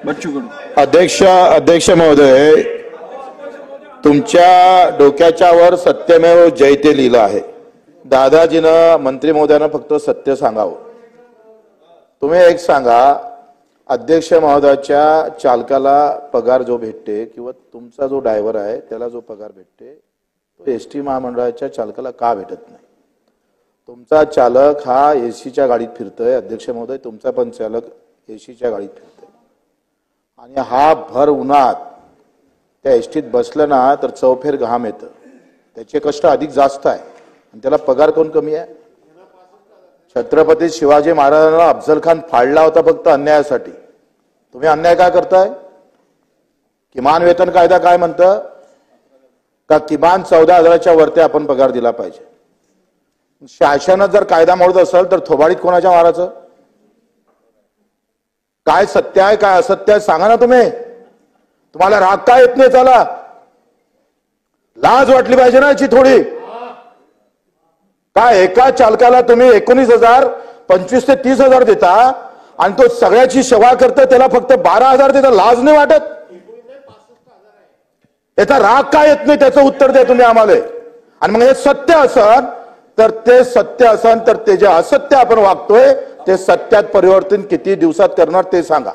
अध्यक्ष महोदय, तुमच्या डोक्याच्या वर सत्यमेव जयते लिहिलं आहे। दादाजीनं मंत्री महोदयांना फक्त सत्य सांगावं। तुम्ही एक सांगा, अध्यक्ष महोदयाच्या चालकाला पगार जो भेटते किंवा तुमचा जो ड्रायव्हर आहे त्याला जो पगार भेटते तो एसटी महामंडळाच्या चालकाला का भेटत नाही? तुमचा चालक हा एसीच्या गाडीत फिरतोय, अध्यक्ष महोदय तुमचा पण चालक एसीच्या गाडीत फिरतोय आणि हा भर उन्हात त्या एसटीत बसलं ना तर चौफेर घाम येतं, त्याचे कष्ट अधिक जास्त आहे आणि त्याला पगार कोण कमी आहे? छत्रपती शिवाजी महाराजांना अफजल खान फाडला होता फक्त अन्यायासाठी। तुम्ही अन्याय काय करताय? किमान वेतन कायदा काय म्हणतं का किमान 14,000च्या वरती आपण पगार दिला पाहिजे। शासनात जर कायदा मोडत असेल तर थोबाडीत कोणाच्या मारायचं? काय सत्य आहे काय असत्य आहे सांगा ना तुम्ही। तुम्हाला राग काय येत नाही? चला, लाज वाटली पाहिजे ना याची थोडी। काय एका चालकाला तुम्ही 19,000 25 ते 30,000 देता आणि तो सगळ्याची सेवा करतो त्याला फक्त 12,000 देता, लाज नाही वाटत? याचा राग काय येत नाही त्याचं उत्तर द्या तुम्ही आम्हाला। आणि मग हे सत्य असन तर ते सत्य असन तर ते जे असत्य आपण वागतोय ते सत्यात परिवर्तन किती दिवसात करणार ते सांगा।